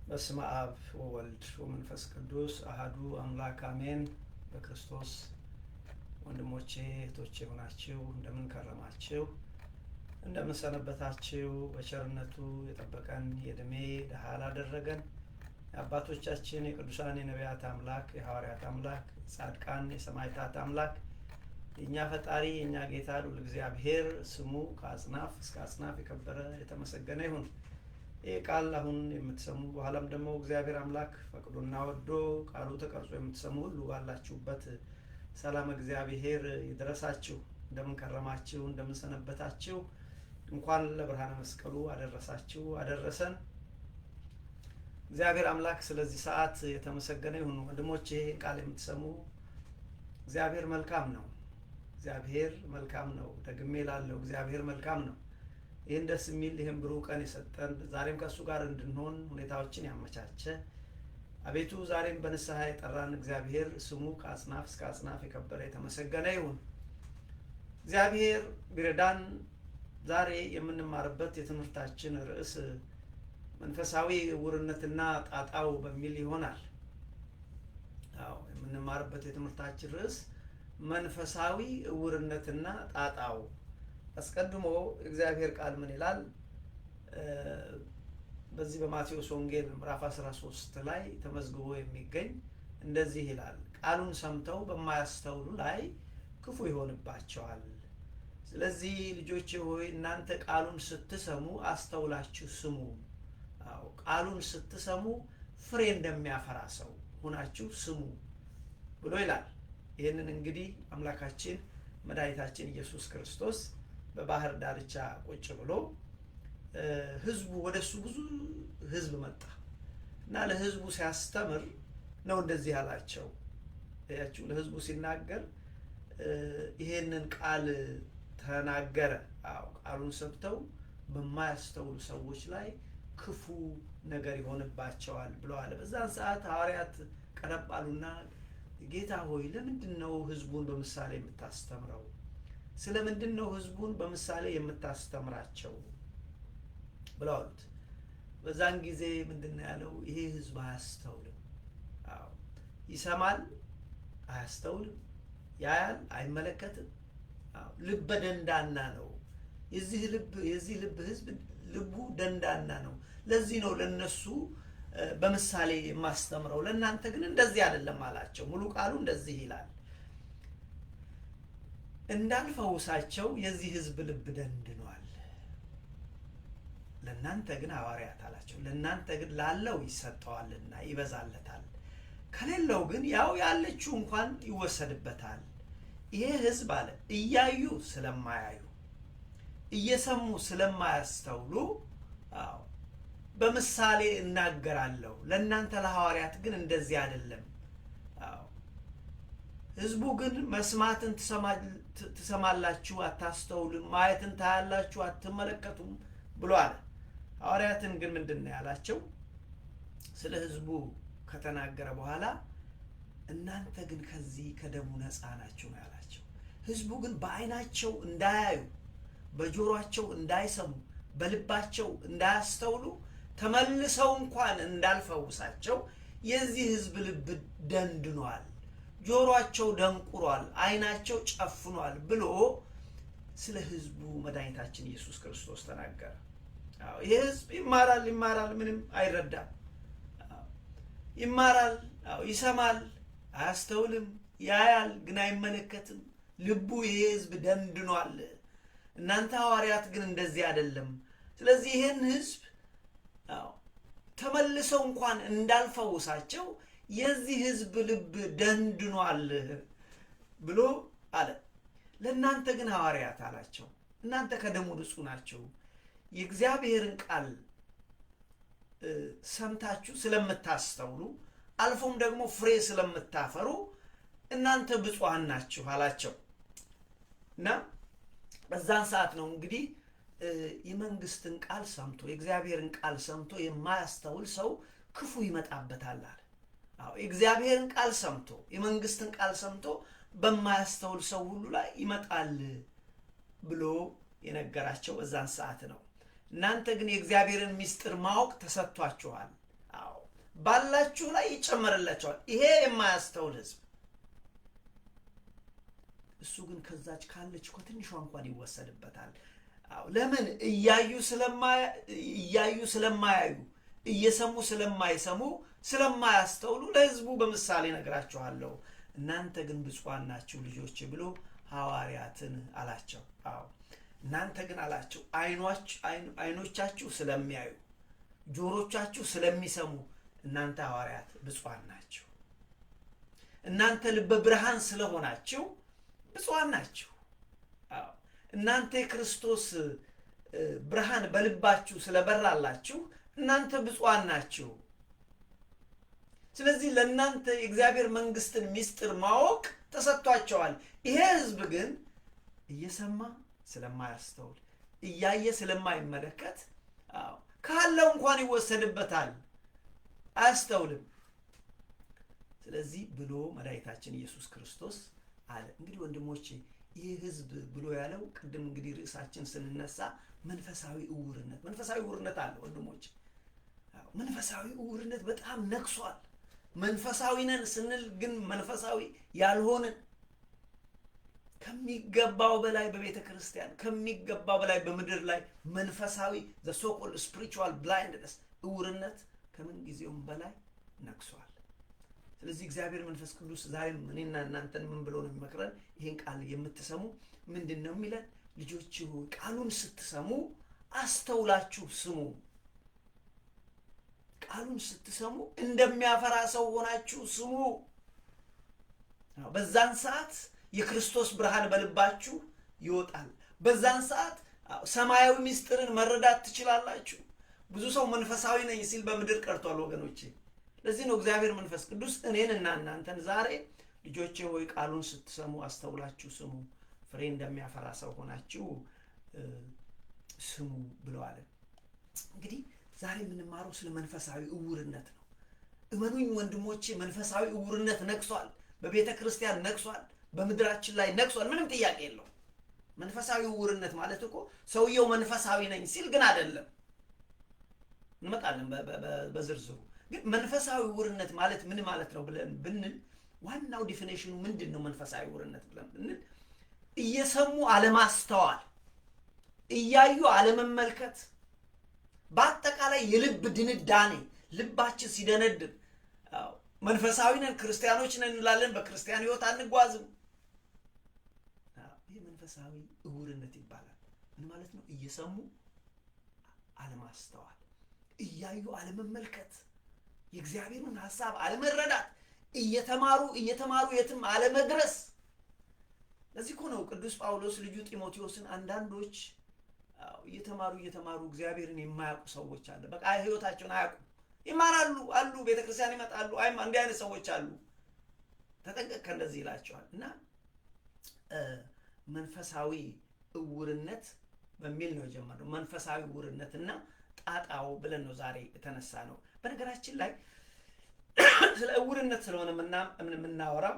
በስመ አብ ወወልድ ወመንፈስ ቅዱስ አሐዱ አምላክ አሜን። በክርስቶስ ወንድሞቼ እህቶቼ ሆናችሁ እንደምን ከረማችሁ? እንደምን ሰነበታችሁ? በቸርነቱ የጠበቀን የዕድሜ ድሃ ላደረገን የአባቶቻችን የቅዱሳን የነቢያት አምላክ የሐዋርያት አምላክ የጻድቃን የሰማዕታት አምላክ የእኛ ፈጣሪ የእኛ ጌታ ልዑል እግዚአብሔር ስሙ ከአጽናፍ እስከ አጽናፍ የከበረ የተመሰገነ ይሁን። ይህ ቃል አሁን የምትሰሙ በኋላም ደግሞ እግዚአብሔር አምላክ ፈቅዶና ወዶ ቃሉ ተቀርጾ የምትሰሙ ሁሉ ባላችሁበት ሰላም እግዚአብሔር ይድረሳችሁ። እንደምን ከረማችሁ? እንደምን ሰነበታችሁ? እንኳን ለብርሃነ መስቀሉ አደረሳችሁ አደረሰን። እግዚአብሔር አምላክ ስለዚህ ሰዓት የተመሰገነ ይሁን። ወንድሞቼ ይህን ቃል የምትሰሙ እግዚአብሔር መልካም ነው። እግዚአብሔር መልካም ነው። ደግሜ ላለው እግዚአብሔር መልካም ነው። ይህን ደስ የሚል ይህን ብሩህ ቀን የሰጠን ዛሬም ከእሱ ጋር እንድንሆን ሁኔታዎችን ያመቻቸ አቤቱ ዛሬም በንስሐ የጠራን እግዚአብሔር ስሙ ከአጽናፍ እስከ አጽናፍ የከበረ የተመሰገነ ይሁን። እግዚአብሔር ቢረዳን ዛሬ የምንማርበት የትምህርታችን ርዕስ መንፈሳዊ ዕውርነትና ጣጣው በሚል ይሆናል። የምንማርበት የትምህርታችን ርዕስ መንፈሳዊ ዕውርነትና ጣጣው። አስቀድሞ እግዚአብሔር ቃል ምን ይላል? በዚህ በማቴዎስ ወንጌል ምዕራፍ 13 ላይ ተመዝግቦ የሚገኝ እንደዚህ ይላል፣ ቃሉን ሰምተው በማያስተውሉ ላይ ክፉ ይሆንባቸዋል። ስለዚህ ልጆቼ ሆይ እናንተ ቃሉን ስትሰሙ አስተውላችሁ ስሙ። ቃሉን ስትሰሙ ፍሬ እንደሚያፈራ ሰው ሆናችሁ ስሙ ብሎ ይላል። ይህንን እንግዲህ አምላካችን መድኃኒታችን ኢየሱስ ክርስቶስ በባህር ዳርቻ ቁጭ ብሎ ህዝቡ ወደሱ ብዙ ህዝብ መጣ እና ለህዝቡ ሲያስተምር ነው እንደዚህ ያላቸው። ያችሁ ለህዝቡ ሲናገር ይሄንን ቃል ተናገረ። ቃሉን ሰምተው በማያስተውሉ ሰዎች ላይ ክፉ ነገር ይሆንባቸዋል ብለዋል። በዛን ሰዓት ሐዋርያት ቀረብ አሉና ጌታ ሆይ ለምንድን ነው ህዝቡን በምሳሌ የምታስተምረው? ስለምንድን ነው ህዝቡን በምሳሌ የምታስተምራቸው ብለው አሉት። በዛን ጊዜ ምንድነው ያለው? ይሄ ህዝብ አያስተውልም። ይሰማል፣ አያስተውልም፣ ያያል፣ አይመለከትም። ልበ ደንዳና ነው። የዚህ ልብ ህዝብ ልቡ ደንዳና ነው። ለዚህ ነው ለነሱ በምሳሌ የማስተምረው፣ ለእናንተ ግን እንደዚህ አይደለም አላቸው። ሙሉ ቃሉ እንደዚህ ይላል፣ እንዳልፈውሳቸው የዚህ ህዝብ ልብ ደንድኗል። ለእናንተ ግን ሐዋርያት አላቸው፣ ለእናንተ ግን ላለው ይሰጠዋልና ይበዛለታል፣ ከሌለው ግን ያው ያለችው እንኳን ይወሰድበታል። ይሄ ህዝብ አለ እያዩ ስለማያዩ እየሰሙ ስለማያስተውሉ በምሳሌ እናገራለሁ፣ ለእናንተ ለሐዋርያት ግን እንደዚህ አይደለም። ህዝቡ ግን መስማትን ትሰማላችሁ አታስተውሉም፣ ማየትን ታያላችሁ አትመለከቱም ብሎ አለ። ሐዋርያትን ግን ምንድነው ያላቸው? ስለ ህዝቡ ከተናገረ በኋላ እናንተ ግን ከዚህ ከደሙ ነፃ ናችሁ ነው ያላቸው። ህዝቡ ግን በአይናቸው እንዳያዩ፣ በጆሮአቸው እንዳይሰሙ፣ በልባቸው እንዳያስተውሉ፣ ተመልሰው እንኳን እንዳልፈውሳቸው የዚህ ህዝብ ልብ ደንድኗል፣ ጆሮአቸው ደንቁሯል፣ አይናቸው ጨፍኗል ብሎ ስለ ህዝቡ መድኃኒታችን ኢየሱስ ክርስቶስ ተናገረ። ይህ ህዝብ ይማራል፣ ምንም አይረዳም። ይማራል፣ ይሰማል፣ አያስተውልም፣ ያያል፣ ግን አይመለከትም። ልቡ ይህ ህዝብ ደንድኗል። እናንተ ሐዋርያት ግን እንደዚህ አይደለም። ስለዚህ ይህን ህዝብ ተመልሰው እንኳን እንዳልፈውሳቸው የዚህ ህዝብ ልብ ደንድኗል ብሎ አለ። ለእናንተ ግን ሐዋርያት አላቸው፣ እናንተ ከደሙ ንጹሕ ናችሁ፣ የእግዚአብሔርን ቃል ሰምታችሁ ስለምታስተውሉ አልፎም ደግሞ ፍሬ ስለምታፈሩ እናንተ ብፁዓን ናችሁ አላቸው። እና በዛን ሰዓት ነው እንግዲህ የመንግስትን ቃል ሰምቶ የእግዚአብሔርን ቃል ሰምቶ የማያስተውል ሰው ክፉ ይመጣበታል አለ። የእግዚአብሔርን ቃል ሰምቶ የመንግስትን ቃል ሰምቶ በማያስተውል ሰው ሁሉ ላይ ይመጣል ብሎ የነገራቸው በዛን ሰዓት ነው። እናንተ ግን የእግዚአብሔርን ምስጢር ማወቅ ተሰጥቷችኋል፣ ባላችሁ ላይ ይጨመርላችኋል። ይሄ የማያስተውል ህዝብ እሱ ግን ከዛች ካለች እኮ ትንሿ እንኳን ይወሰድበታል። ለምን? እያዩ ስለማያዩ፣ እየሰሙ ስለማይሰሙ፣ ስለማያስተውሉ ለህዝቡ በምሳሌ ነግራችኋለሁ። እናንተ ግን ብፁዓን ናችሁ ልጆች ብሎ ሐዋርያትን አላቸው። እናንተ ግን አላቸው አይኖቻችሁ ስለሚያዩ፣ ጆሮቻችሁ ስለሚሰሙ እናንተ ሐዋርያት ብፁዓን ናችሁ። እናንተ ልበ ብርሃን ስለሆናችሁ ብፁዓን ናችሁ። እናንተ የክርስቶስ ብርሃን በልባችሁ ስለበራላችሁ እናንተ ብፁዓን ናችሁ። ስለዚህ ለእናንተ የእግዚአብሔር መንግስትን ምስጢር ማወቅ ተሰጥቷቸዋል። ይሄ ህዝብ ግን እየሰማ ስለማያስተውል፣ እያየ ስለማይመለከት ካለው እንኳን ይወሰድበታል፣ አያስተውልም። ስለዚህ ብሎ መድኃኒታችን ኢየሱስ ክርስቶስ አለ። እንግዲህ ወንድሞቼ ይህ ህዝብ ብሎ ያለው ቅድም እንግዲህ ርዕሳችን ስንነሳ መንፈሳዊ ዕውርነት አለ ወንድሞቼ። መንፈሳዊ ዕውርነት በጣም ነግሷል። መንፈሳዊ ነን ስንል ግን መንፈሳዊ ያልሆንን፣ ከሚገባው በላይ በቤተ ክርስቲያን ከሚገባው በላይ በምድር ላይ መንፈሳዊ the so called spiritual blindness ዕውርነት ከምን ጊዜውም በላይ ነግሷል። ስለዚህ እግዚአብሔር መንፈስ ቅዱስ ዛሬም እኔና እናንተን ምን ብሎ ነው የሚመክረን? ይሄን ቃል የምትሰሙ ምንድን ነው የሚለን? ልጆች ሆይ ቃሉን ስትሰሙ አስተውላችሁ ስሙ። ቃሉን ስትሰሙ እንደሚያፈራ ሰው ሆናችሁ ስሙ። በዛን ሰዓት የክርስቶስ ብርሃን በልባችሁ ይወጣል። በዛን ሰዓት ሰማያዊ ምስጢርን መረዳት ትችላላችሁ። ብዙ ሰው መንፈሳዊ ነኝ ሲል በምድር ቀርቷል ወገኖቼ። ለዚህ ነው እግዚአብሔር መንፈስ ቅዱስ እኔንና እናንተን ዛሬ ልጆቼ ሆይ ቃሉን ስትሰሙ አስተውላችሁ ስሙ፣ ፍሬ እንደሚያፈራ ሰው ሆናችሁ ስሙ ብለዋል። እንግዲህ ዛሬ የምንማረው ስለ መንፈሳዊ ዕውርነት ነው። እመኑኝ ወንድሞቼ፣ መንፈሳዊ ዕውርነት ነግሷል። በቤተ ክርስቲያን ነግሷል፣ በምድራችን ላይ ነግሷል። ምንም ጥያቄ የለው። መንፈሳዊ ዕውርነት ማለት እኮ ሰውየው መንፈሳዊ ነኝ ሲል ግን አይደለም። እንመጣለን በዝርዝሩ። ግን መንፈሳዊ ዕውርነት ማለት ምን ማለት ነው ብለን ብንል ዋናው ዲፊኒሽኑ ምንድን ነው? መንፈሳዊ ዕውርነት ብለን ብንል እየሰሙ አለማስተዋል፣ እያዩ አለመመልከት፣ በአጠቃላይ የልብ ድንዳኔ፣ ልባችን ሲደነድን መንፈሳዊ ነን ክርስቲያኖች ነን እንላለን፣ በክርስቲያን ህይወት አንጓዝም። ይህ መንፈሳዊ ዕውርነት ይባላል። ምን ማለት ነው? እየሰሙ አለማስተዋል፣ እያዩ አለመመልከት፣ የእግዚአብሔርን ሐሳብ አለመረዳት፣ እየተማሩ የትም አለመድረስ። ለዚህ እኮ ነው ቅዱስ ጳውሎስ ልጁ ጢሞቴዎስን አንዳንዶች እየተማሩ እግዚአብሔርን የማያውቁ ሰዎች አለ። በቃ ህይወታቸውን አያውቁም። ይማራሉ አሉ፣ ቤተክርስቲያን ይመጣሉ፣ እንዲህ አይነት ሰዎች አሉ። ተጠንቀቅ ከእንደዚህ ይላቸዋል። እና መንፈሳዊ ዕውርነት በሚል ነው የጀመረው። መንፈሳዊ ዕውርነትና ጣጣው ብለን ነው ዛሬ የተነሳ ነው። በነገራችን ላይ ስለ ዕውርነት ስለሆነ የምናወራው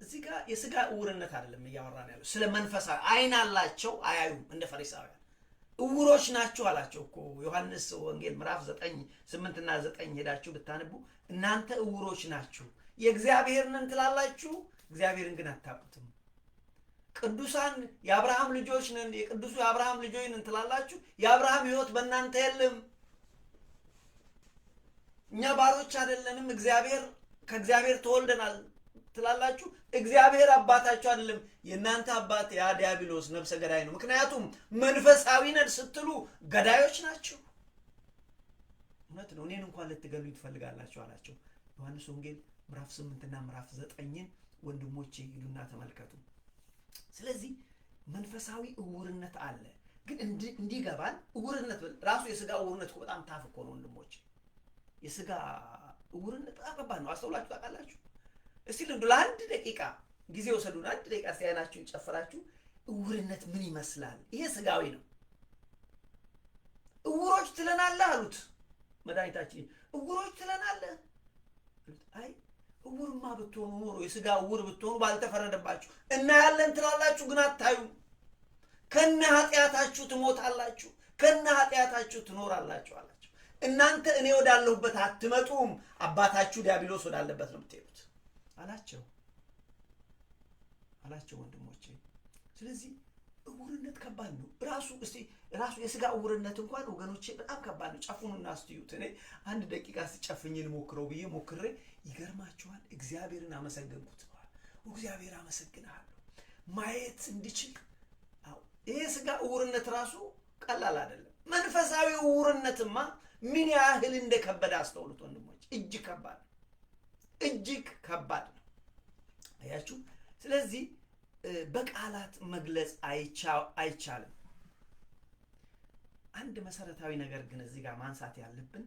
እዚህ ጋር የስጋ ዕውርነት አይደለም እያወራን ያለው። ስለ መንፈሳዊ አይን አላቸው አያዩም፣ እንደ ፈሪሳውያን እውሮች ናችሁ አላቸው እኮ ዮሐንስ ወንጌል ምዕራፍ 8 እና 9 ሄዳችሁ ብታነቡ እናንተ እውሮች ናችሁ፣ የእግዚአብሔር ነን ትላላችሁ፣ እግዚአብሔርን ግን አታውቁትም። ቅዱሳን የአብርሃም ልጆች ነን፣ የቅዱሱ የአብርሃም ልጆች ነን ትላላችሁ፣ የአብርሃም ሕይወት በእናንተ የለም። እኛ ባሮች አይደለንም፣ ከእግዚአብሔር ተወልደናል ትላላችሁ፣ እግዚአብሔር አባታችሁ አይደለም። የእናንተ አባት ያ ዲያብሎስ ነፍሰ ገዳይ ነው። ምክንያቱም መንፈሳዊ ነን ስትሉ ገዳዮች ናችሁ። እውነት ነው። እኔን እንኳን ልትገሉ ትፈልጋላችሁ አላቸው። ዮሐንስ ወንጌል ምዕራፍ 8 እና ምዕራፍ 9 ወንድሞቼ ሂዱና ተመልከቱ። ስለዚህ መንፈሳዊ እውርነት አለ። ግን እንዲገባን እውርነት ራሱ የስጋ እውርነት በጣም ታፍ እኮ ነው ወንድሞቼ። የስጋ እውርነት በጣም ከባድ ነው። አስተውላችሁ ታውቃላችሁ? እስቲ ለአንድ ደቂቃ ጊዜ ወሰዱን። አንድ ደቂቃ ሲያናችሁን ጨፍራችሁ እውርነት ምን ይመስላል? ይሄ ስጋዊ ነው። እውሮች ትለናለህ አሉት መድኃኒታችን። እውሮች ትለናለህ? አይ እውርማ ብትሆኑ ኖሮ የስጋ እውር ብትሆኑ ባልተፈረደባችሁ። እናያለን ትላላችሁ ግን አታዩም። ከነ ኃጢአታችሁ ትሞታላችሁ፣ ከነ ኃጢአታችሁ ትኖራላችሁ አላቸው። እናንተ እኔ ወዳለሁበት አትመጡም፣ አባታችሁ ዲያብሎስ ወዳለበት ነው የምትሄዱት አላቸው ወንድሞቼ። ስለዚህ እውርነት ከባድ ነው። ራሱ የስጋ እውርነት እንኳን ወገኖቼ በጣም ከባድ ነው። ጨፉኑና አስተዩት። እኔ አንድ ደቂቃ ስጨፍኝን ሞክረው ብዬ ሞክሬ ይገርማችኋል፣ እግዚአብሔርን አመሰገንኩት። እግዚአብሔር አመሰግናለሁ ማየት እንድችል። ይሄ ስጋ እውርነት ራሱ ቀላል አይደለም። መንፈሳዊ እውርነትማ ምን ያህል እንደከበደ አስተውሉት ወንድሞች። እጅግ ከባድ ነው፣ እጅግ ከባድ ነው። አያችሁ። ስለዚህ በቃላት መግለጽ አይቻልም። አንድ መሰረታዊ ነገር ግን እዚህ ጋር ማንሳት ያለብን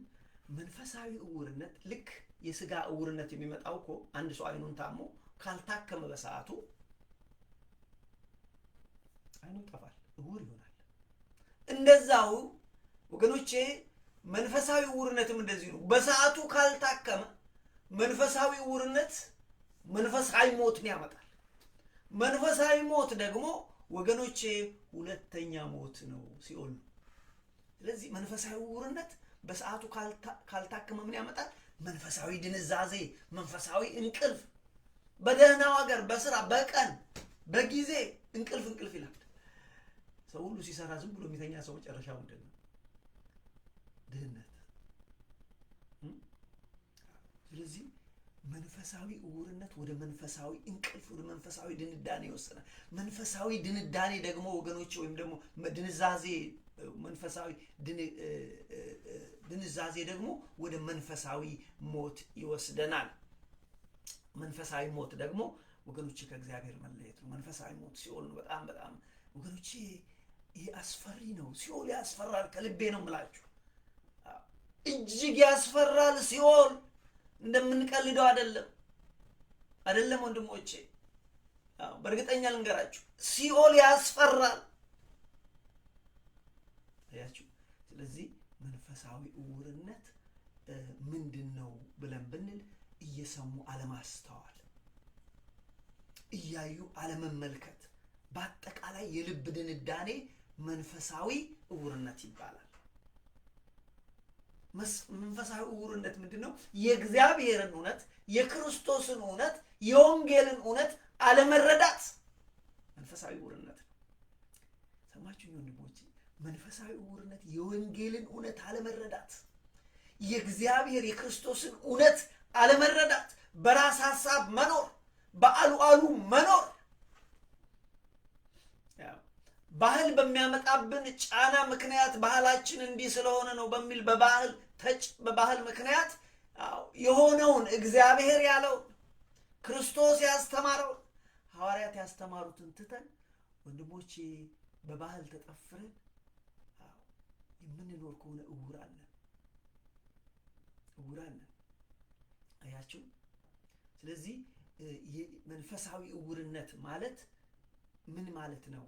መንፈሳዊ እውርነት ልክ የስጋ እውርነት የሚመጣው እኮ አንድ ሰው አይኑን ታሞ ካልታከመ በሰዓቱ አይኑ ይጠፋል፣ እውር ይሆናል። እንደዛው ወገኖቼ መንፈሳዊ እውርነትም እንደዚህ ነው። በሰዓቱ ካልታከመ መንፈሳዊ እውርነት መንፈሳዊ ሞትን ያመጣል። መንፈሳዊ ሞት ደግሞ ወገኖቼ ሁለተኛ ሞት ነው፣ ሲኦል ነው። ስለዚህ መንፈሳዊ እውርነት በሰዓቱ ካልታከመ ምን ያመጣል? መንፈሳዊ ድንዛዜ፣ መንፈሳዊ እንቅልፍ። በደህናው ሀገር በስራ በቀን በጊዜ እንቅልፍ ይላል። ሰው ሁሉ ሲሰራ ዝም ብሎ የሚተኛ ሰው መጨረሻው ምንድን ነው? ድህነት። ስለዚህ መንፈሳዊ እውርነት ወደ መንፈሳዊ እንቅልፍ፣ ወደ መንፈሳዊ ድንዳኔ ይወስናል። መንፈሳዊ ድንዳኔ ደግሞ ወገኖች ወይም ደግሞ ድንዛዜ፣ መንፈሳዊ ድንዛዜ ደግሞ ወደ መንፈሳዊ ሞት ይወስደናል። መንፈሳዊ ሞት ደግሞ ወገኖች ከእግዚአብሔር መለየት ነው። መንፈሳዊ ሞት ሲኦል ነው። በጣም በጣም ወገኖች ይህ አስፈሪ ነው። ሲኦል ያስፈራል። ከልቤ ነው የምላችሁ፣ እጅግ ያስፈራል ሲኦል። እንደምንቀልደው አይደለም ወንድሞቼ። በእርግጠኛ ልንገራችሁ ሲኦል ያስፈራል። አያችሁ። ስለዚህ መንፈሳዊ እውርነት ምንድን ነው ብለን ብንል እየሰሙ አለማስተዋል፣ እያዩ አለመመልከት፣ በአጠቃላይ የልብ ድንዳኔ መንፈሳዊ እውርነት ይባላል። መንፈሳዊ እውርነት ምንድን ነው? የእግዚአብሔርን እውነት፣ የክርስቶስን እውነት፣ የወንጌልን እውነት አለመረዳት መንፈሳዊ እውርነት ነው። ሰማችሁ ወንድሞቼ? መንፈሳዊ እውርነት የወንጌልን እውነት አለመረዳት፣ የእግዚአብሔር የክርስቶስን እውነት አለመረዳት፣ በራስ ሐሳብ መኖር፣ በአሉ መኖር፣ ባህል በሚያመጣብን ጫና ምክንያት ባህላችን እንዲህ ስለሆነ ነው በሚል በባህል ምክንያት የሆነውን እግዚአብሔር ያለውን ክርስቶስ ያስተማረውን ሐዋርያት ያስተማሩትን ትተን ወንድሞቼ በባህል ተጠፍረን የምንኖር ከሆነ እውራለን። አያችሁ። ስለዚህ መንፈሳዊ እውርነት ማለት ምን ማለት ነው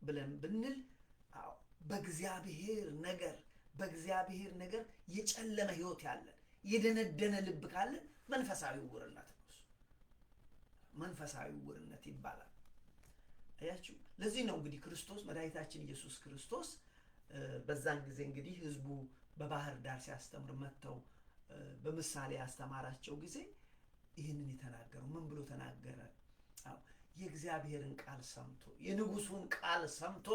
ብለን ብንል በእግዚአብሔር ነገር የጨለመ ህይወት ያለን የደነደነ ልብ ካለን መንፈሳዊ እውርነት ነው። መንፈሳዊ እውርነት ይባላል። አያችሁ። ለዚህ ነው እንግዲህ ክርስቶስ መድኃኒታችን ኢየሱስ ክርስቶስ በዛን ጊዜ እንግዲህ ህዝቡ በባህር ዳር ሲያስተምር መጥተው በምሳሌ ያስተማራቸው ጊዜ ይህንን የተናገረው ምን ብሎ ተናገረ? የእግዚአብሔርን ቃል ሰምቶ የንጉሱን ቃል ሰምቶ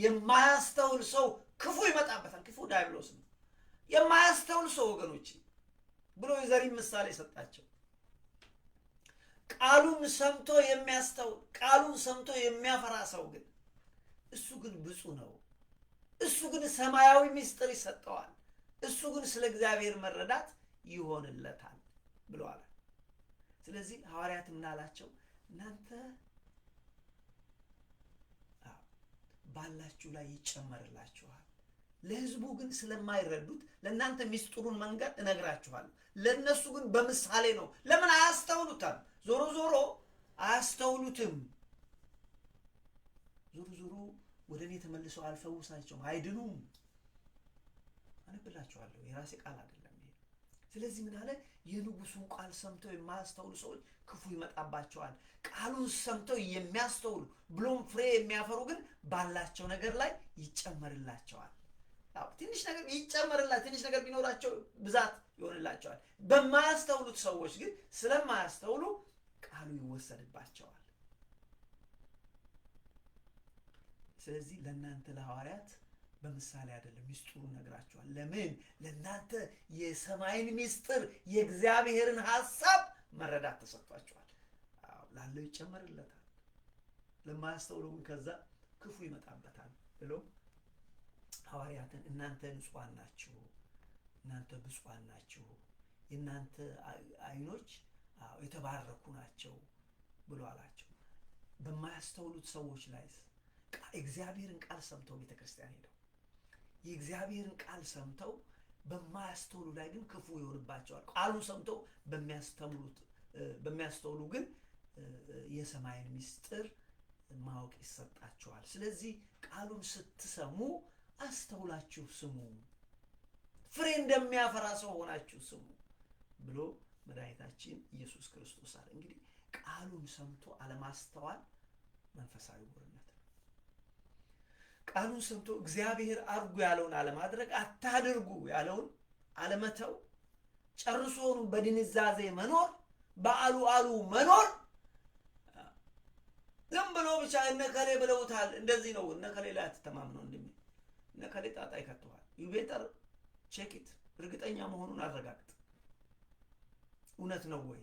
የማያስተውል ሰው ክፉ ይመጣበታል። ክፉ ዲያብሎስ ነው። የማያስተውል ሰው ወገኖች ብሎ የዘሪን ምሳሌ ሰጣቸው። ቃሉን ሰምቶ የሚያስተውል ቃሉን ሰምቶ የሚያፈራ ሰው ግን እሱ ግን ብፁዕ ነው። እሱ ግን ሰማያዊ ምስጢር ይሰጠዋል። እሱ ግን ስለ እግዚአብሔር መረዳት ይሆንለታል ብለዋል። ስለዚህ ሐዋርያት ምን አላቸው? እናንተ ባላችሁ ላይ ይጨመርላችኋል። ለህዝቡ ግን ስለማይረዱት ለእናንተ ምስጢሩን መንገድ እነግራችኋለሁ። ለእነሱ ግን በምሳሌ ነው። ለምን አያስተውሉታል? ዞሮ ዞሮ አያስተውሉትም። ዞሮ ዞሮ ወደ እኔ ተመልሰው አልፈውሳቸውም፣ አይድኑም። አነብላችኋለሁ፣ የራሴ ቃል አይደለም ይሄ። ስለዚህ ምን አለ? የንጉሱን ቃል ሰምተው የማያስተውሉ ሰዎች ክፉ ይመጣባቸዋል። ቃሉን ሰምተው የሚያስተውሉ ብሎም ፍሬ የሚያፈሩ ግን ባላቸው ነገር ላይ ይጨመርላቸዋል። ትንሽ ነገር ይጨመርላቸዋል። ትንሽ ነገር ቢኖራቸው ብዛት ይሆንላቸዋል። በማያስተውሉት ሰዎች ግን ስለማያስተውሉ ቃሉ ይወሰድባቸዋል። ስለዚህ ለእናንተ ለሐዋርያት በምሳሌ አይደለም ምስጢሩን ነግራችኋል። ለምን? ለእናንተ የሰማይን ምስጢር የእግዚአብሔርን ሐሳብ መረዳት ተሰጥቷችኋል። ላለው ይጨመርለታል፣ ለማያስተውለው ግን ከዛ ክፉ ይመጣበታል ብሎ ሐዋርያትን እናንተ ንጹሐን ናችሁ፣ እናንተ ብፁዓን ናችሁ፣ የእናንተ አይኖች የተባረኩ ናቸው ብሎ አላቸው። በማያስተውሉት ሰዎች ላይ እግዚአብሔርን ቃል ሰምተው ቤተክርስቲያን ሄደው የእግዚአብሔርን ቃል ሰምተው በማያስተውሉ ላይ ግን ክፉ ይሆንባቸዋል። ቃሉን ሰምተው በሚያስተውሉ ግን የሰማይን ምስጢር ማወቅ ይሰጣቸዋል። ስለዚህ ቃሉን ስትሰሙ አስተውላችሁ ስሙ፣ ፍሬ እንደሚያፈራ ሰው ሆናችሁ ስሙ ብሎ መድኃኒታችን ኢየሱስ ክርስቶስ አለ። እንግዲህ ቃሉን ሰምቶ አለማስተዋል መንፈሳዊ ውርነት ነው። ቃሉን ሰምቶ እግዚአብሔር አድርጉ ያለውን አለማድረግ፣ አታድርጉ ያለውን አለመተው፣ ጨርሶውን በድንዛዜ መኖር፣ በአሉ መኖር፣ ዝም ብሎ ብቻ እነከሌ ብለውታል እንደዚህ ነው እነከሌ ላይ አትተማምነው። እነከሌ ጣጣ ይከተዋል። ዩቤተር ቼክት እርግጠኛ መሆኑን አረጋግጥ። እውነት ነው ወይ?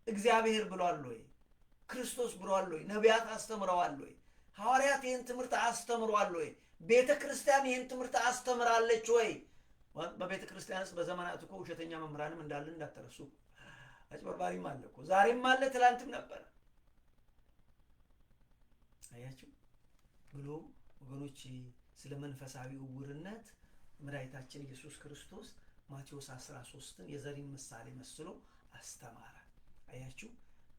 እግዚአብሔር ብሏል ወይ? ክርስቶስ ብሏል ወይ? ነቢያት አስተምረዋል ወይ? ሐዋርያት ይህን ትምህርት አስተምረዋል ወይ? ቤተ ክርስቲያን ይህን ትምህርት አስተምራለች ወይ? በቤተ ክርስቲያንስ በዘመናት እኮ ውሸተኛ መምህራንም እንዳለ እንዳትረሱ። አጭበርባሪም አለ እኮ፣ ዛሬም አለ፣ ትላንትም ነበር። አያችሁ ብሎ ወገኖች ስለ መንፈሳዊ ዕውርነት መድኃኒታችን ኢየሱስ ክርስቶስ ማቴዎስ 13ን የዘሪን ምሳሌ መስሎ አስተማረ። አያችሁ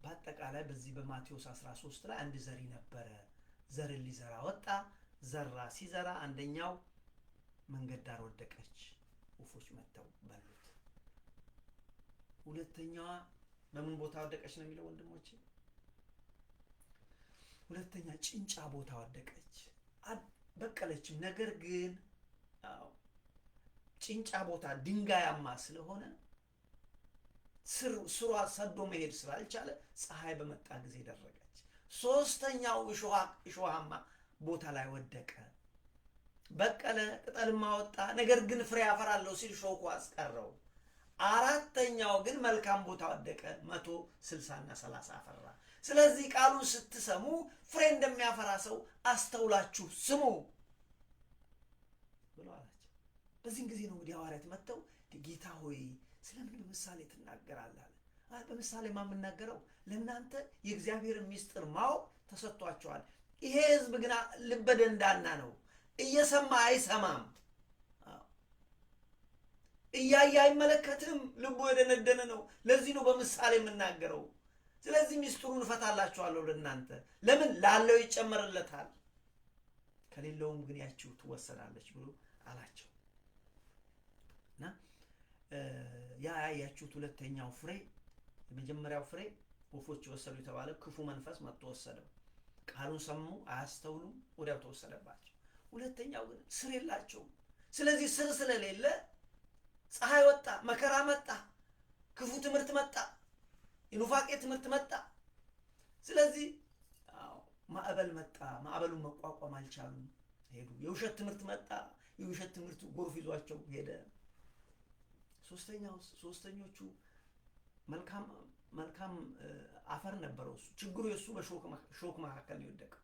በአጠቃላይ በዚህ በማቴዎስ 13 ላይ አንድ ዘሪ ነበረ። ዘርን ሊዘራ ወጣ። ዘራ። ሲዘራ አንደኛው መንገድ ዳር ወደቀች፣ ወፎች መጥተው በሉት። ሁለተኛዋ በምን ቦታ ወደቀች ነው የሚለው ወንድሞቼ? ሁለተኛ ጭንጫ ቦታ ወደቀች፣ በቀለችም። ነገር ግን ጭንጫ ቦታ ድንጋያማ ስለሆነ ስሯ ሰዶ መሄድ ስላልቻለ ፀሐይ በመጣ ጊዜ ደረቀች። ሶስተኛው እሾሃማ ቦታ ላይ ወደቀ፣ በቀለ፣ ቅጠልማ ወጣ። ነገር ግን ፍሬ ያፈራለሁ ሲል ሾኩ አስቀረው። አራተኛው ግን መልካም ቦታ ወደቀ፣ 160 እና 30 አፈራ። ስለዚህ ቃሉን ስትሰሙ ፍሬ እንደሚያፈራ ሰው አስተውላችሁ ስሙ ብሎ አላቸው። በዚህም ጊዜ ነው እንግዲህ ሐዋርያት መጥተው ጌታ ሆይ ስለምን በምሳሌ ትናገራለህ? በምሳሌ የምናገረው ለእናንተ የእግዚአብሔርን ምስጢር ማወቅ ተሰጥቷቸዋል። ይሄ ህዝብ ግን ልበ ደንዳና ነው፣ እየሰማ አይሰማም፣ እያየ አይመለከትም፣ ልቡ የደነደነ ነው። ለዚህ ነው በምሳሌ የምናገረው። ስለዚህ ምስጢሩን እፈታላችኋለሁ ለእናንተ። ለምን? ላለው ይጨመርለታል፣ ከሌለውም ግን ያቺው ትወሰዳለች ብሎ አላቸው። እና ያ ያያችሁት ሁለተኛው ፍሬ፣ የመጀመሪያው ፍሬ ወፎች የወሰዱ የተባለ ክፉ መንፈስ መጥቶ ወሰደው። ቃሉን ሰሙ፣ አያስተውሉም፣ ወዲያው ተወሰደባቸው። ሁለተኛው ግን ስር የላቸውም። ስለዚህ ስር ስለሌለ ፀሐይ ወጣ፣ መከራ መጣ፣ ክፉ ትምህርት መጣ፣ የኑፋቄ ትምህርት መጣ። ስለዚህ ማዕበል መጣ፣ ማዕበሉን መቋቋም አልቻሉም፣ ሄዱ። የውሸት ትምህርት መጣ፣ የውሸት ትምህርት ጎርፍ ይዟቸው ሄደ። ሶስተኞቹ መልካም አፈር ነበረው። እሱ ችግሩ የእሱ በሾክ መካከል ነው የወደቀው።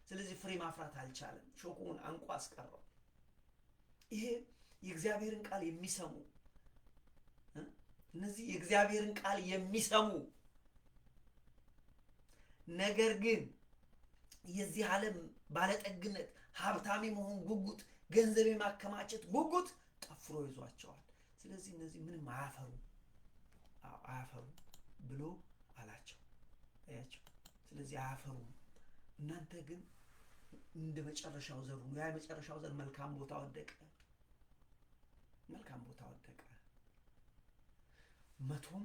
ስለዚህ ፍሬ ማፍራት አልቻለም፣ ሾኩን አንቆ አስቀረው። ይሄ የእግዚአብሔርን ቃል የሚሰሙ እነዚህ የእግዚአብሔርን ቃል የሚሰሙ ነገር ግን የዚህ ዓለም ባለጠግነት፣ ሀብታሚ መሆን ጉጉት፣ ገንዘብ የማከማቸት ጉጉት ጠፍሮ ይዟቸዋል። ስለዚህ እነዚህ ምንም አያፈሩ ብሎ አላቸው። አያቸው። ስለዚህ አያፈሩም። እናንተ ግን እንደ መጨረሻው ዘሩ። ያ የመጨረሻው ዘር መልካም ቦታ ወደቀ። 100ም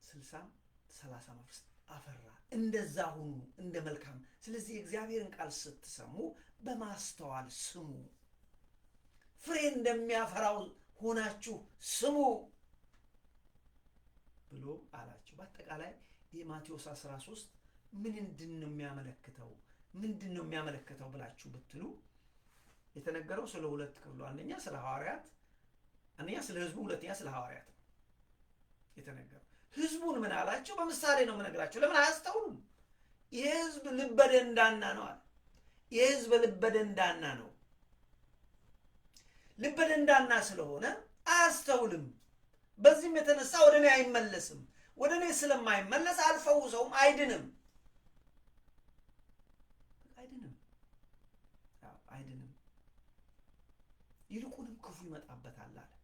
60ም 30ም አፈራ። እንደዛ ሁኑ፣ እንደ መልካም። ስለዚህ የእግዚአብሔርን ቃል ስትሰሙ በማስተዋል ስሙ፣ ፍሬ እንደሚያፈራው ሆናችሁ ስሙ ብሎ አላቸው። በአጠቃላይ የማቴዎስ 13 ምንድን ነው የሚያመለክተው ብላችሁ ብትሉ የተነገረው ስለ ሁለት ክፍሉ፣ አንደኛ ስለ ሐዋርያት፣ አንደኛ ስለ ህዝቡ፣ ሁለተኛ ስለ ሐዋርያት ነው የተነገረው። ህዝቡን ምን አላቸው? በምሳሌ ነው የምነግራቸው። ለምን አያስተውሉም? ይሄ ህዝብ ልበ ደንዳና ነው አለ። ይሄ ህዝብ ልበ ደንዳና ነው። ልበ ደንዳና ስለሆነ አያስተውልም። በዚህም የተነሳ ወደ እኔ አይመለስም። ወደ እኔ ስለማይመለስ አልፈውሰውም፣ አይድንም። ይልቁንም ክፉ ይመጣበታል አለ።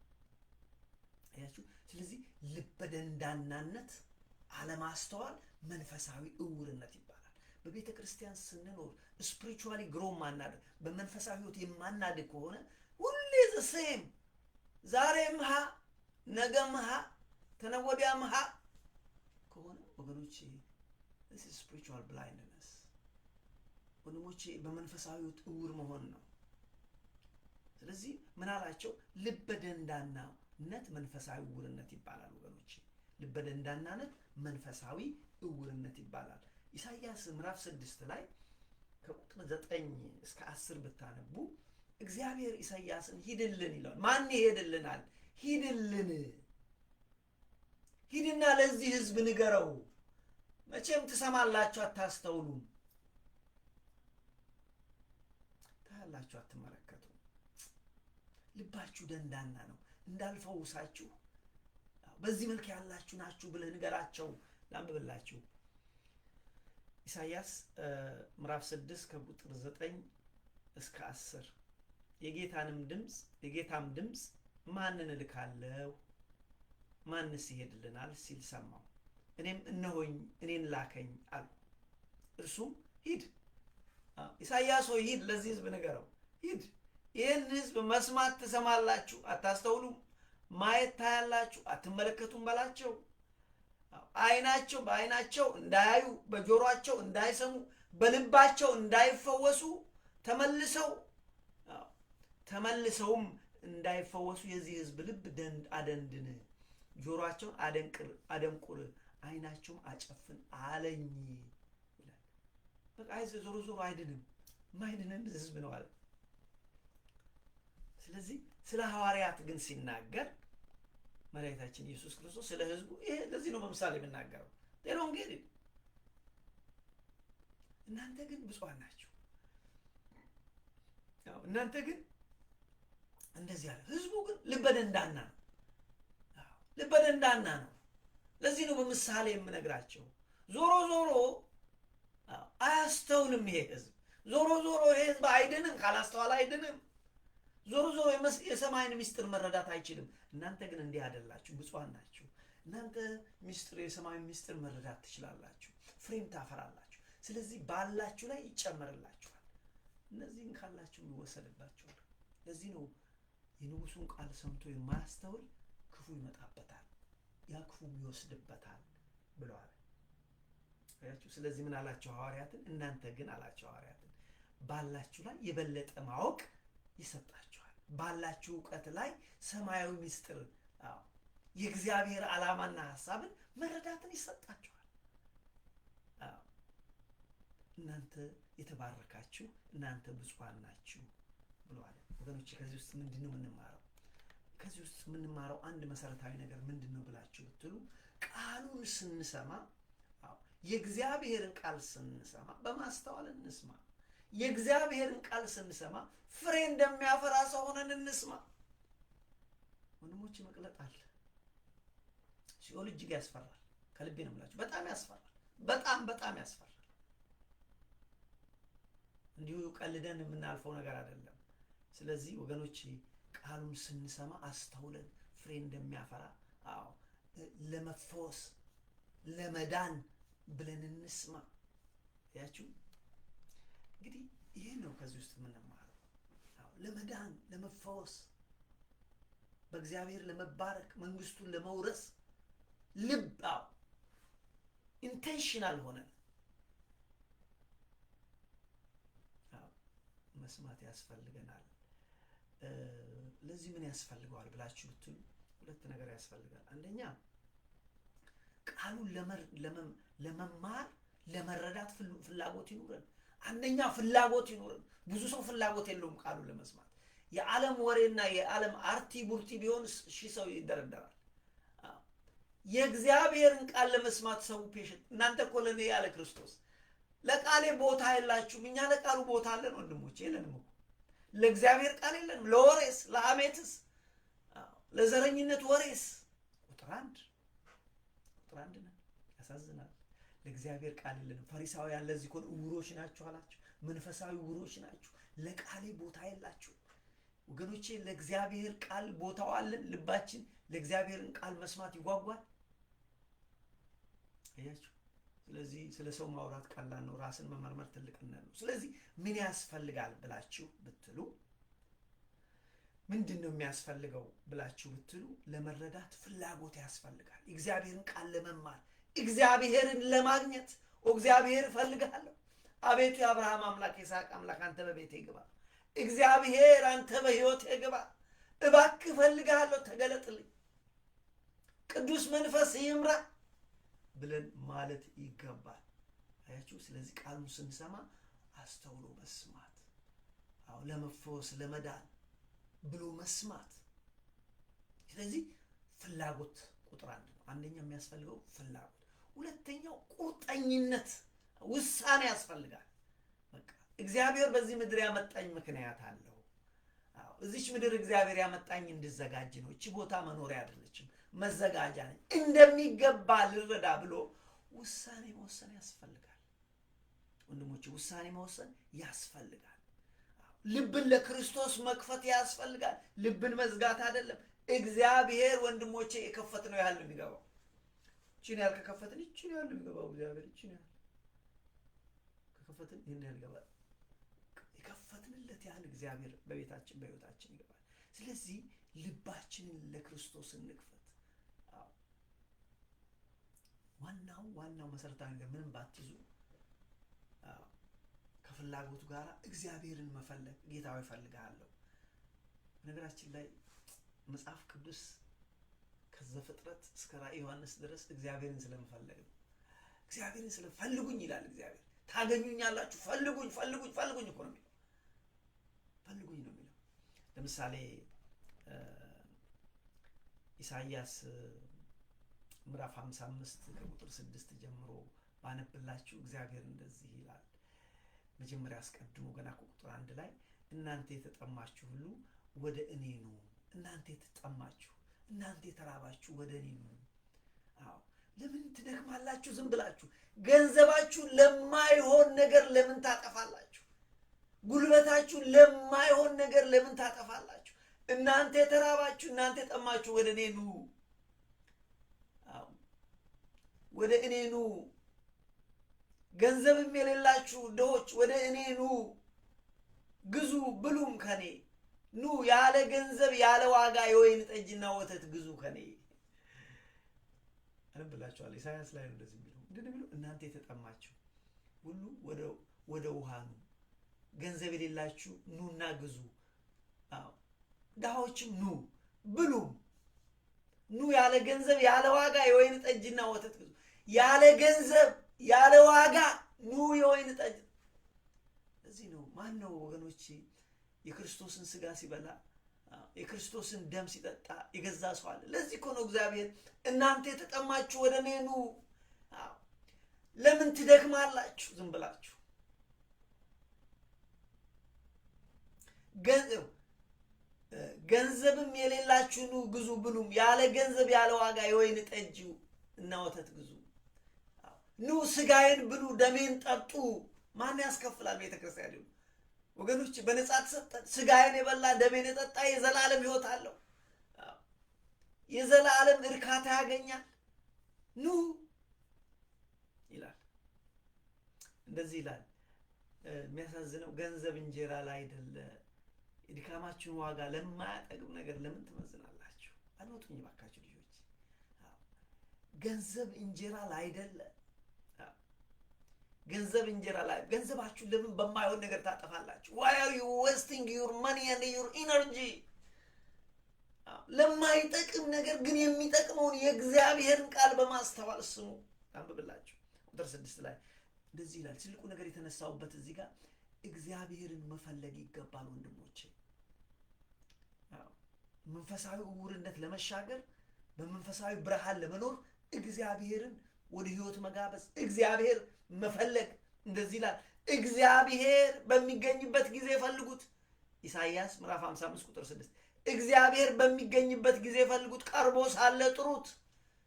አያችሁ። ስለዚህ ልበ ደንዳናነት፣ አለማስተዋል መንፈሳዊ እውርነት ይባላል። በቤተ ክርስቲያን ስንኖር ስፒሪቹዋሊ ግሮ ማናደግ፣ በመንፈሳዊ ህይወት የማናድግ ከሆነ ሁሌ ዘሴም ዛሬም ሀ ነገም ሀ ተነወዲያም ሀ ከሆነ ወገኖቼ ስፒሪቹዋል ብላይንድነስ፣ ወንድሞቼ በመንፈሳዊ ህይወት እውር መሆን ነው። ስለዚህ ምን አላቸው? ልበ ደንዳናነት መንፈሳዊ እውርነት ይባላል። ወገኖቼ ልበ ደንዳናነት መንፈሳዊ እውርነት ይባላል። ኢሳይያስ ምዕራፍ 6 ላይ ከቁጥር 9 እስከ 10 ብታነቡ እግዚአብሔር ኢሳይያስን ሂድልን ይለዋል። ማን ይሄድልናል? ሂድና ለዚህ ህዝብ ንገረው። መቼም ትሰማላችሁ አታስተውሉም፣ ታያላችሁ አትመለከቱም። ልባችሁ ደንዳና ነው፣ እንዳልፈውሳችሁ በዚህ መልክ ያላችሁ ናችሁ ብለህ ንገራቸው። ላንብብላችሁ። ኢሳይያስ ምዕራፍ 6 ከቁጥር 9 እስከ 10 የጌታም ድምፅ ማንን እልካለሁ ማንስ ይሄድልናል ሲል ሰማሁ። እኔም እነሆኝ እኔን ላከኝ አሉ። እርሱም ሂድ፣ ኢሳይያስ ሆይ ሂድ፣ ለዚህ ህዝብ ንገረው፣ ሂድ። ይህን ህዝብ መስማት ትሰማላችሁ አታስተውሉም፣ ማየት ታያላችሁ አትመለከቱም በላቸው። አይናቸው በአይናቸው እንዳያዩ፣ በጆሮአቸው እንዳይሰሙ፣ በልባቸው እንዳይፈወሱ፣ ተመልሰውም እንዳይፈወሱ የዚህ ህዝብ ልብ አደንድን፣ ጆሮአቸውን አደንቁር፣ አይናቸውም አጨፍን አለኝ ይላል። በቃ ዞሮ አይድንም፣ ማይድንም ህዝብ ነው አለ። ስለዚህ ስለ ሐዋርያት ግን ሲናገር መድኃኒታችን ኢየሱስ ክርስቶስ ስለ ህዝቡ ይሄ ለዚህ ነው በምሳሌ የምናገረው። ጤሎንጌል እናንተ ግን ብፁዓን ናችሁ፣ እናንተ ግን እንደዚህ አለ። ህዝቡ ግን ልበ ደንዳና ነው። ለዚህ ነው በምሳሌ የምነግራቸው። ዞሮ አያስተውልም ይሄ ህዝብ። ዞሮ ይሄ ህዝብ አይድንም፣ ካላስተዋል አይድንም። ዞሮ የሰማይን ምስጢር መረዳት አይችልም። እናንተ ግን እንዲህ አይደላችሁ፣ ብፁዓን ናችሁ። እናንተ የሰማይን ምስጢር መረዳት ትችላላችሁ፣ ፍሬም ታፈራላችሁ። ስለዚህ ባላችሁ ላይ ይጨመርላችኋል፣ እነዚህን ካላችሁ ይወሰድባችኋል። ለዚህ ነው የንጉሱን ቃል ሰምቶ የማያስተውል ክፉ ይመጣበታል፣ ያ ክፉ ይወስድበታል ብለዋል። ስለዚህ ምን አላቸው ሐዋርያትን? እናንተ ግን አላቸው ሐዋርያትን ባላችሁ ላይ የበለጠ ማወቅ ይሰጣችኋል። ባላችሁ እውቀት ላይ ሰማያዊ ምስጢር የእግዚአብሔር ዓላማና ሐሳብን መረዳትን ይሰጣችኋል። እናንተ የተባረካችሁ እናንተ ብፁዓን ናችሁ ብለዋል። ወገኖች ከዚህ ውስጥ ምንድነው የምንማረው? ከዚህ ውስጥ የምንማረው አንድ መሰረታዊ ነገር ምንድነው ብላችሁ ብትሉ ቃሉን ስንሰማ የእግዚአብሔርን ቃል ስንሰማ በማስተዋል እንስማ። የእግዚአብሔርን ቃል ስንሰማ ፍሬ እንደሚያፈራ ሰው ሆነን እንስማ። ወንድሞች መቅለጥ አለ። ሲኦል እጅግ ያስፈራል። ከልቤ ነው የምላችሁ። በጣም ያስፈራል። በጣም ያስፈራል። እንዲሁ ቀልደን የምናልፈው ነገር አይደለም። ስለዚህ ወገኖች ቃሉን ስንሰማ አስተውለን ፍሬ እንደሚያፈራ ለመፈወስ ለመዳን ብለን እንስማ። ያችሁ እንግዲህ ይሄ ነው ከዚህ ውስጥ የምንማረው። ለመዳን ለመፈወስ በእግዚአብሔር ለመባረክ መንግስቱን ለመውረስ ልብ ኢንቴንሽናል ሆነን መስማት ያስፈልገናል። ለዚህ ምን ያስፈልገዋል ብላችሁ ብትሉ ሁለት ነገር ያስፈልጋል። አንደኛ ቃሉን ለመማር ለመረዳት ፍላጎት ይኑረን። አንደኛ ፍላጎት ይኑረን። ብዙ ሰው ፍላጎት የለውም ቃሉን ለመስማት። የዓለም ወሬና የዓለም አርቲ ቡርቲ ቢሆን ሺህ ሰው ይደረደራል። የእግዚአብሔርን ቃል ለመስማት ሰው ፔሽንት። እናንተ እኮ ለኔ ያለ ክርስቶስ ለቃሌ ቦታ የላችሁም። እኛ ለቃሉ ቦታ አለን ወንድሞቼ፣ የለንም እኮ ለእግዚአብሔር ቃል የለንም። ለወሬስ፣ ለሐሜትስ፣ ለዘረኝነት ወሬስ ቁጥር አንድ ነን። ያሳዝናል። ለእግዚአብሔር ቃል የለንም። ፈሪሳውያን ለዚህ እኮ ዕውሮች ናችሁ አላቸው። መንፈሳዊ ዕውሮች ናችሁ፣ ለቃሌ ቦታ የላችሁ። ወገኖቼ ለእግዚአብሔር ቃል ቦታው አለን። ልባችን ለእግዚአብሔርን ቃል መስማት ይጓጓል። አያችሁ። ስለዚህ ስለ ሰው ማውራት ቀላል ነው፣ ራስን መመርመር ትልቅነት ነው። ስለዚህ ምን ያስፈልጋል ብላችሁ ብትሉ ምንድነው የሚያስፈልገው ብላችሁ ብትሉ ለመረዳት ፍላጎት ያስፈልጋል። እግዚአብሔርን ቃል ለመማር እግዚአብሔርን ለማግኘት እግዚአብሔር እፈልግሃለሁ። አቤቱ የአብርሃም አምላክ የይስሐቅ አምላክ አንተ በቤቴ ግባ። እግዚአብሔር አንተ በሕይወቴ ግባ። እባክህ እፈልግሃለሁ፣ ተገለጥልኝ፣ ቅዱስ መንፈስ ይምራ ብለን ማለት ይገባል። አያችሁ። ስለዚህ ቃሉን ስንሰማ አስተውሎ መስማት፣ ለመፈወስ ለመዳን ብሎ መስማት። ስለዚህ ፍላጎት ቁጥር አንድ ነው። አንደኛው የሚያስፈልገው ፍላጎት፣ ሁለተኛው ቁርጠኝነት፣ ውሳኔ ያስፈልጋል። በቃ እግዚአብሔር በዚህ ምድር ያመጣኝ ምክንያት አለው። እዚች ምድር እግዚአብሔር ያመጣኝ እንድዘጋጅ ነው። እቺ ቦታ መኖሪያ አይደለችም፣ መዘጋጃ ነኝ፣ እንደሚገባ ልረዳ ብሎ ውሳኔ መወሰን ያስፈልጋል። ወንድሞቼ ውሳኔ መወሰን ያስፈልጋል። ልብን ለክርስቶስ መክፈት ያስፈልጋል። ልብን መዝጋት አይደለም። እግዚአብሔር ወንድሞቼ የከፈትነው ያህል ነው የሚገባው። እቺን ያህል ከከፈትን እቺን ያህል ነው የሚገባው። እግዚአብሔር እቺን ያህል ከከፈትን ይሄን ያህል ይገባል። የከፈትንለት ያህል እግዚአብሔር በቤታችን በሕይወታችን ይገባል። ስለዚህ ልባችንን ለክርስቶስ እንክፈት። ዋናው መሰረታዊ ነገር ምንም ባትይዙ ከፍላጎቱ ጋር እግዚአብሔርን መፈለግ። ጌታው ይፈልጋለሁ። ነገራችን ላይ መጽሐፍ ቅዱስ ከዘፍጥረት እስከ ራዕየ ዮሐንስ ድረስ እግዚአብሔርን ስለመፈለግ ነው። እግዚአብሔርን ስለፈልጉኝ ይላል እግዚአብሔር። ታገኙኛላችሁ፣ ፈልጉኝ እኮ ነው የሚለው። ፈልጉኝ ነው የሚለው። ለምሳሌ ኢሳይያስ ምዕራፍ 55 ከቁጥር 6 ጀምሮ ባነብላችሁ እግዚአብሔር እንደዚህ ይላል። መጀመሪያ አስቀድሞ ገና ከቁጥር 1 ላይ እናንተ የተጠማችሁ ሁሉ ወደ እኔ ኑ፣ እናንተ የተጠማችሁ እናንተ የተራባችሁ ወደ እኔ ኑ። ለምን ትደክማላችሁ ዝም ብላችሁ? ገንዘባችሁ ለማይሆን ነገር ለምን ታጠፋላችሁ? ጉልበታችሁ ለማይሆን ነገር ለምን ታጠፋላችሁ? እናንተ የተራባችሁ እናንተ የጠማችሁ ወደ እኔ ኑ፣ ወደ እኔ ኑ። ገንዘብም የሌላችሁ ድሆች ወደ እኔ ኑ፣ ግዙ ብሉም ከኔ ኑ። ያለ ገንዘብ ያለ ዋጋ የወይን ጠጅና ወተት ግዙ ከኔ። አነብላችኋለሁ። ኢሳይያስ ላይ ነው እንደዚህ የሚለው። ምንድን ነው? እናንተ የተጠማችሁ ሁሉ ወደ ውሃ ኑ፣ ገንዘብ የሌላችሁ ኑና ግዙ፣ ድሆችም ኑ ብሉም። ኑ ያለ ገንዘብ ያለ ዋጋ የወይን ጠጅና ወተት ግዙ። ያለ ገንዘብ ያለ ዋጋ ኑ የወይን ጠጅ። እዚህ ነው። ማን ነው ወገኖቼ የክርስቶስን ስጋ ሲበላ የክርስቶስን ደም ሲጠጣ የገዛ ሰው አለ? ለዚህ እኮ ነው እግዚአብሔር እናንተ የተጠማችሁ ወደ እኔ ኑ። ለምን ትደክማላችሁ ዝም ብላችሁ? ገንዘብም የሌላችሁ ኑ ግዙ ብሉም። ያለ ገንዘብ ያለ ዋጋ የወይን ጠጅ እና ወተት ግዙ። ኑ ስጋዬን ብሉ ደሜን ጠጡ። ማን ያስከፍላል? ቤተክርስቲያን ይሁን ወገኖች፣ በነጻ ተሰጠን። ስጋዬን የበላ ደሜን የጠጣ የዘላለም ሕይወት አለው። የዘላለም እርካታ ያገኛል። ኑ ይላል። እንደዚህ ይላል። የሚያሳዝነው ገንዘብ እንጀራ ላይ አይደለ። የድካማችሁን ዋጋ ለማያጠግብ ነገር ለምን ትመዝናላችሁ? አልወጡኝ ባካችሁ ልጆች። ገንዘብ እንጀራ ላይ አይደለ። ገንዘብ እንጀራ ላይ ገንዘባችሁን ለምን በማይሆን ነገር ታጠፋላችሁ? why are you wasting your money and your energy? ለማይጠቅም ነገር ግን የሚጠቅመውን የእግዚአብሔርን ቃል በማስተዋል ስሙ። አንብብላችሁ ቁጥር 6 ላይ እንደዚህ ይላል። ትልቁ ነገር የተነሳውበት እዚህ ጋር እግዚአብሔርን መፈለግ ይገባል ወንድሞቼ። መንፈሳዊ ዕውርነት ለመሻገር በመንፈሳዊ ብርሃን ለመኖር እግዚአብሔርን ወደ ህይወት መጋበዝ፣ እግዚአብሔር መፈለግ። እንደዚህ ይላል፣ እግዚአብሔር በሚገኝበት ጊዜ ፈልጉት። ኢሳይያስ ምዕራፍ 55 ቁጥር 6 እግዚአብሔር በሚገኝበት ጊዜ ፈልጉት፣ ቀርቦ ሳለ ጥሩት።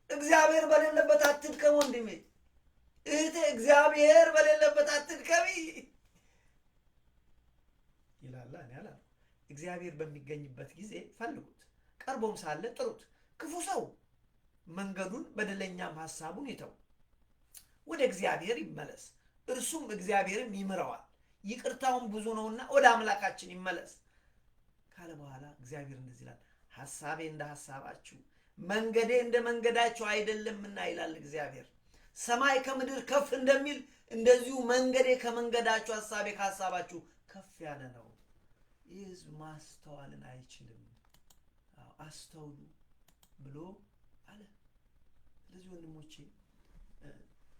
እግዚአብሔር በሌለበት አትድከም ወንድሜ እህቴ፣ እግዚአብሔር በሌለበት አትድከሚ ይላል። እኔ አላልኩም። እግዚአብሔር በሚገኝበት ጊዜ ፈልጉት፣ ቀርቦም ሳለ ጥሩት። ክፉ ሰው መንገዱን በደለኛም ሐሳቡን ይተው፣ ወደ እግዚአብሔር ይመለስ፣ እርሱም እግዚአብሔርን ይምረዋል፣ ይቅርታውን ብዙ ነውና ወደ አምላካችን ይመለስ ካለ በኋላ እግዚአብሔር እንደዚህ ይላል፣ ሐሳቤ እንደ ሐሳባችሁ መንገዴ እንደ መንገዳችሁ አይደለምና ይላል እግዚአብሔር። ሰማይ ከምድር ከፍ እንደሚል እንደዚሁ መንገዴ ከመንገዳችሁ ሐሳቤ ከሐሳባችሁ ከፍ ያለ ነው። ይህ ሕዝብ ማስተዋልን አይችልም። አስተውሉ ብሎ አለ። ስለዚህ ወንድሞቼ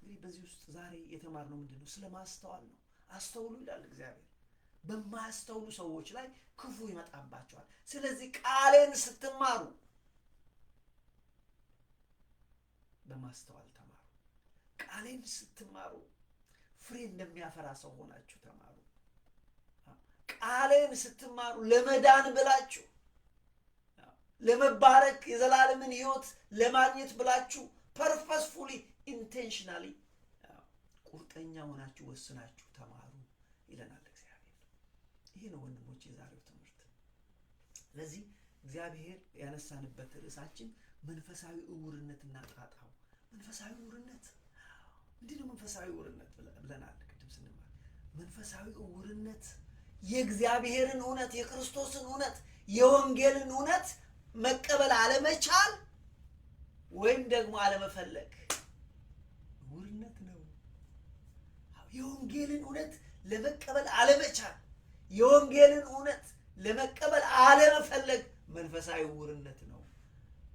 እንግዲህ በዚህ ውስጥ ዛሬ የተማርነው ምንድን ነው? ስለ ማስተዋል ነው። አስተውሉ ይላል እግዚአብሔር። በማያስተውሉ ሰዎች ላይ ክፉ ይመጣባቸዋል። ስለዚህ ቃሌን ስትማሩ በማስተዋል ተማሩ። ቃሌን ስትማሩ ፍሬ እንደሚያፈራ ሰው ሆናችሁ ተማሩ። ቃሌን ስትማሩ ለመዳን ብላችሁ ለመባረክ የዘላለምን ሕይወት ለማግኘት ብላችሁ ፐርፐስፉሊ ኢንቴንሽናሊ ቁርጠኛ ሆናችሁ ወስናችሁ ተማሩ ይለናል እግዚአብሔር። ይሄ ነው ወንድሞቼ የዛሬው ትምህርት። ስለዚህ እግዚአብሔር ያነሳንበት ርዕሳችን መንፈሳዊ ዕውርነትና ጣጣው። መንፈሳዊ ዕውርነት ምንድን ነው? መንፈሳዊ ዕውርነት ብለናል ቅድም ስንማር። መንፈሳዊ ዕውርነት የእግዚአብሔርን እውነት፣ የክርስቶስን እውነት፣ የወንጌልን እውነት መቀበል አለመቻል ወይም ደግሞ አለመፈለግ ዕውርነት ነው። የወንጌልን እውነት ለመቀበል አለመቻል፣ የወንጌልን እውነት ለመቀበል አለመፈለግ መንፈሳዊ ዕውርነት ነው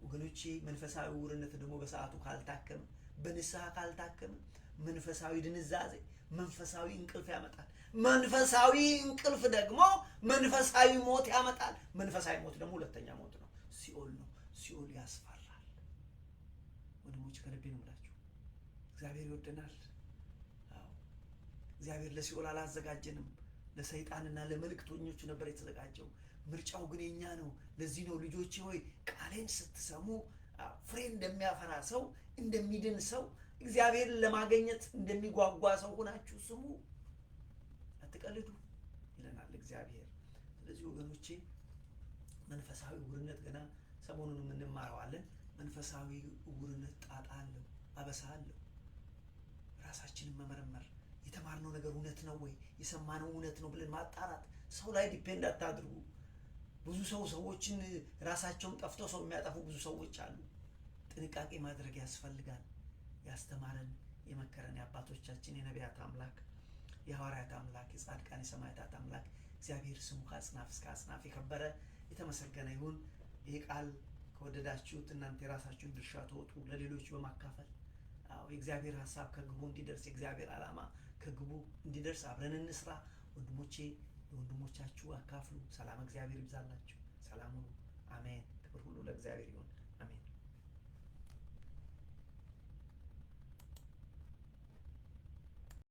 ወገኖቼ። መንፈሳዊ ዕውርነት ደግሞ በሰዓቱ ካልታከመ፣ በንስሐ ካልታከመ መንፈሳዊ ድንዛዜ፣ መንፈሳዊ እንቅልፍ ያመጣል። መንፈሳዊ እንቅልፍ ደግሞ መንፈሳዊ ሞት ያመጣል። መንፈሳዊ ሞት ደግሞ ሁለተኛ ሞት ነው፣ ሲኦል ነው። ሲኦል ያስፈራል ወንድሞች፣ ከልቤ ነው የምላችሁ። እግዚአብሔር ይወደናል። እግዚአብሔር ለሲኦል አላዘጋጀንም። ለሰይጣንና ለመልእክተኞቹ ነበር የተዘጋጀው። ምርጫው ግን የኛ ነው። ለዚህ ነው ልጆቼ ሆይ ቃሌን ስትሰሙ ፍሬ እንደሚያፈራ ሰው፣ እንደሚድን ሰው፣ እግዚአብሔርን ለማግኘት እንደሚጓጓ ሰው ሆናችሁ ስሙ፣ አትቀልዱ ይለናል እግዚአብሔር። ስለዚህ ወገኖቼ መንፈሳዊ ዕውርነት ገና ሰሞኑን እንማረዋለን። መንፈሳዊ ዕውርነት ጣጣ አለው፣ አበሳ አለው። ራሳችንን መመርመር፣ የተማርነው ነገር እውነት ነው ወይ፣ የሰማነው እውነት ነው ብለን ማጣራት። ሰው ላይ ዲፔንድ አታድርጉ። ብዙ ሰዎችን ራሳቸውን ጠፍተው ሰው የሚያጠፉ ብዙ ሰዎች አሉ። ጥንቃቄ ማድረግ ያስፈልጋል። ያስተማረን የመከረን የአባቶቻችን የነቢያት አምላክ የሐዋርያት አምላክ የጻድቃን የሰማዕታት አምላክ እግዚአብሔር ስሙ ከአጽናፍ እስከ አጽናፍ የከበረ የተመሰገነ ይሁን። ይህ ቃል ከወደዳችሁት እናንተ የራሳችሁን ድርሻ ተወጡ፣ ለሌሎች በማካፈል የእግዚአብሔር ሀሳብ ከግቡ እንዲደርስ የእግዚአብሔር ዓላማ ከግቡ እንዲደርስ አብረን እንስራ። ወንድሞቼ ለወንድሞቻችሁ አካፍሉ። ሰላም እግዚአብሔር ይብዛላችሁ። ሰላም ሁኑ። አሜን። ክብር ሁሉ ለእግዚአብሔር ይሁን።